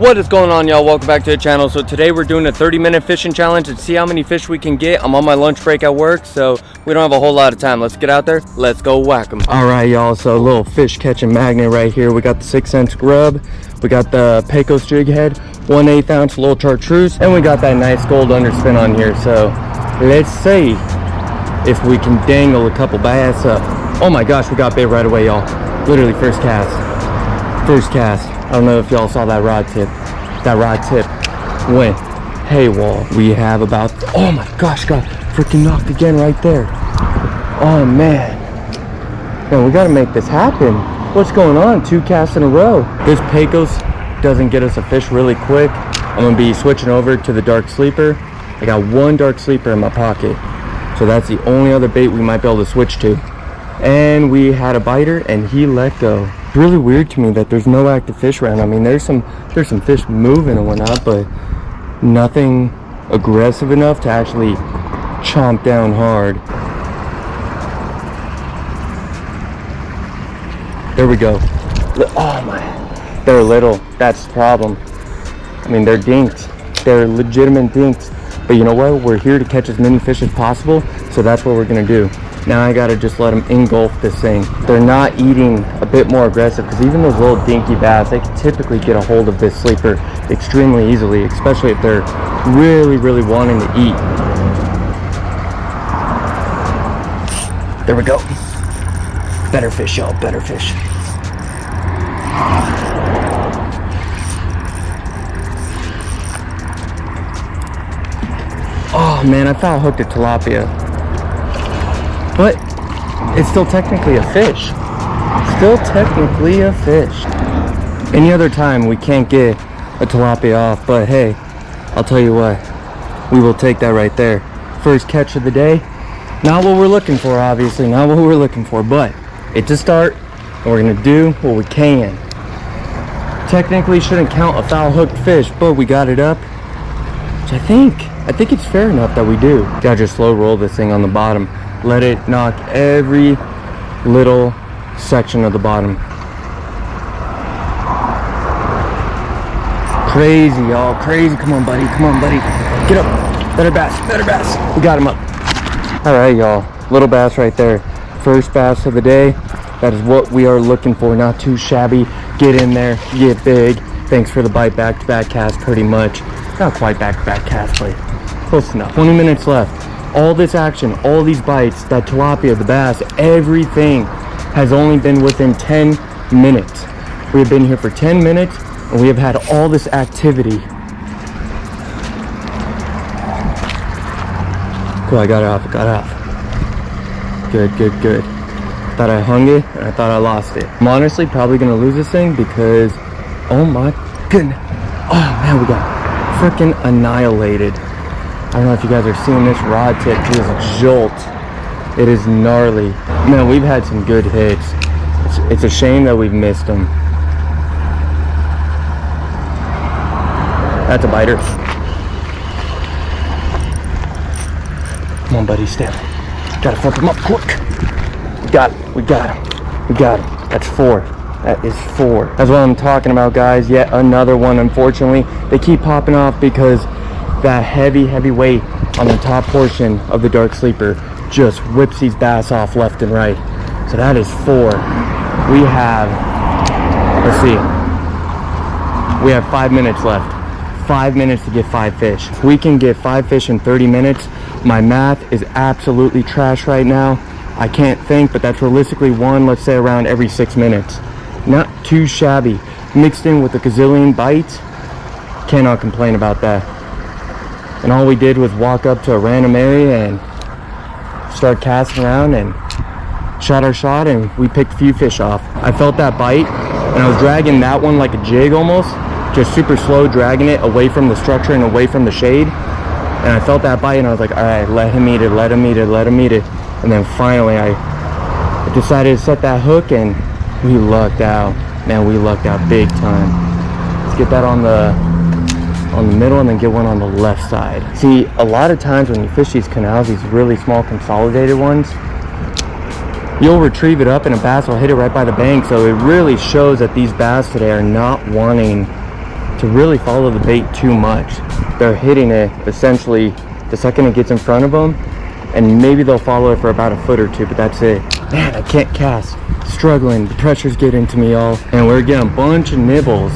What is going on, y'all? Welcome back to the channel. So today we're doing a 30-minute fishing challenge and see how many fish we can get. I'm on my lunch break at work, so we don't have a whole lot of time. Let's get out there, let's go whack them. All right, y'all, so a little fish catching magnet right here. We got the 6-cent grub, we got the Pecos jig head, 1/8 ounce little chartreuse, and we got that nice gold underspin on here. So let's see if we can dangle a couple bass up. Oh my gosh, we got bait right away, y'all. Literally first cast. I don't know if y'all saw that rod tip. That rod tip went haywall. We have about, oh my gosh, got freaking knocked again right there. Oh man. Man, we gotta make this happen. What's going on? 2 casts in a row. This Pecos doesn't get us a fish really quick. I'm gonna be switching over to the dark sleeper. I got 1 dark sleeper in my pocket. So that's the only other bait we might be able to switch to. And we had a biter and he let go. It's really weird to me that there's no active fish around. I mean, there's some fish moving and whatnot, but nothing aggressive enough to actually chomp down hard. There we go. Oh my, they're little. That's the problem. I mean, they're dinks. They're legitimate dinks. But you know what? We're here to catch as many fish as possible, so that's what we're gonna do. Now I gotta just let them engulf this thing. They're not eating a bit more aggressive, because even those little dinky bass, they can typically get a hold of this sleeper extremely easily, especially if they're really wanting to eat. There we go. Better fish, y'all, better fish. Oh man, I foul hooked a tilapia. But it's still technically a fish. Still technically a fish. Any other time we can't get a tilapia off, but hey, I'll tell you what, we will take that right there. First catch of the day. Not what we're looking for, obviously, not what we're looking for, but it's a start, and we're gonna do what we can. Technically shouldn't count a foul hooked fish, but we got it up, which I think it's fair enough that we do. Gotta just slow roll this thing on the bottom. Let it knock every little section of the bottom. Crazy, y'all, crazy. Come on, buddy, get up. Better bass, we got him up. All right, y'all, little bass right there. First bass of the day. That is what we are looking for. Not too shabby. Get in there, get big. Thanks for the bite. Back-to-back cast, pretty much. Not quite back-to-back cast, but close enough. 20 minutes left. All this action, all these bites, that tilapia, the bass, everything has only been within 10 minutes. We have been here for 10 minutes and we have had all this activity. Cool, I got it off, Good. Thought I hung it and I thought I lost it. I'm honestly probably gonna lose this thing because, oh my goodness. Oh man, we got freaking annihilated. I don't know if you guys are seeing this rod tip. It is a jolt. It is gnarly. Man, we've had some good hits. It's a shame that we've missed them. That's a biter. Come on, buddy, step. Gotta flip him up quick. We got him. That's 4. That is 4. That's what I'm talking about, guys. Yet another one, unfortunately. They keep popping off because that heavy weight on the top portion of the dark sleeper just whips these bass off left and right. So that is 4. We have, let's see, we have 5 minutes left. 5 minutes to get 5 fish. If we can get 5 fish in 30 minutes, my math is absolutely trash right now. I can't think, but that's realistically one, let's say around every 6 minutes. Not too shabby. Mixed in with a gazillion bites, cannot complain about that. And all we did was walk up to a random area and start casting around and shot our shot, and we picked a few fish off. I felt that bite and I was dragging that one like a jig almost, just super slow, dragging it away from the structure and away from the shade. And I felt that bite and I was like, all right, let him eat it. And then finally I decided to set that hook and we lucked out. Man, we lucked out big time. Let's get that on the middle and then get one on the left side. See, a lot of times when you fish these canals, these really small consolidated ones, you'll retrieve it up and a bass will hit it right by the bank. So it really shows that these bass today are not wanting to really follow the bait too much. They're hitting it essentially the second it gets in front of them, and maybe they'll follow it for about a foot or two, but that's it. Man, I can't cast. Struggling. The pressure's getting to me, y'all. And we're getting a bunch of nibbles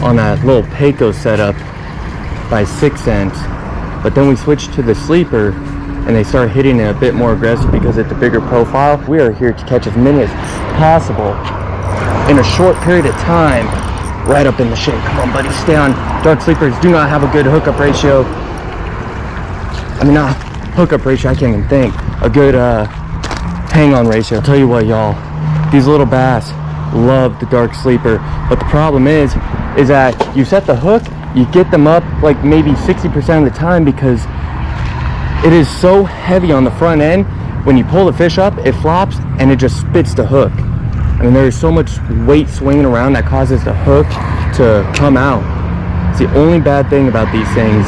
on that little Payco setup by 6 cents. But then we switched to the sleeper, and they start hitting it a bit more aggressive because it's a bigger profile. We are here to catch as many as possible in a short period of time, right up in the shade. Come on, buddy, stay on. Dark sleepers do not have a good hookup ratio. I mean, not hookup ratio, I can't even think. A good hang on ratio. I'll tell you what, y'all, these little bass love the dark sleeper, but the problem is that you set the hook, you get them up like maybe 60% of the time because it is so heavy on the front end. When you pull the fish up, it flops and it just spits the hook. I mean, there is so much weight swinging around that causes the hook to come out. It's the only bad thing about these things.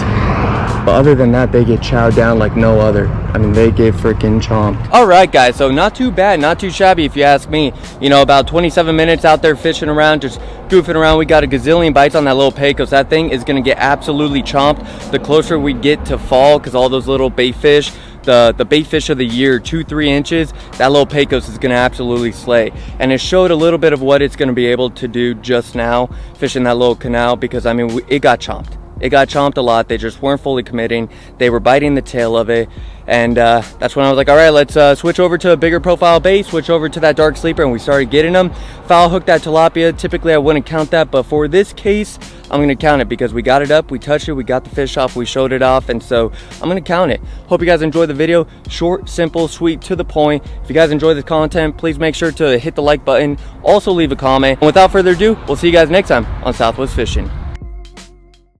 But other than that, they get chowed down like no other. I mean, they get freaking chomped. All right, guys, so not too bad, not too shabby if you ask me. You know, about 27 minutes out there fishing around, just goofing around. We got a gazillion bites on that little Payco. So that thing is gonna get absolutely chomped the closer we get to fall, because all those little bait fish, the bait fish of the year, 2-3 inches, that little Paycos is gonna absolutely slay. And it showed a little bit of what it's gonna be able to do just now, fishing that little canal, because I mean, it got chomped. It got chomped a lot. They just weren't fully committing. They were biting the tail of it. And that's when I was like, all right, let's switch over to a bigger profile bait, switch over to that dark sleeper, and we started getting them. Foul hooked that tilapia. Typically, I wouldn't count that, but for this case, I'm going to count it because we got it up, we touched it, we got the fish off, we showed it off, and so I'm going to count it. Hope you guys enjoyed the video. Short, simple, sweet, to the point. If you guys enjoy this content, please make sure to hit the like button. Also, leave a comment. And without further ado, we'll see you guys next time on Southwest Fishing.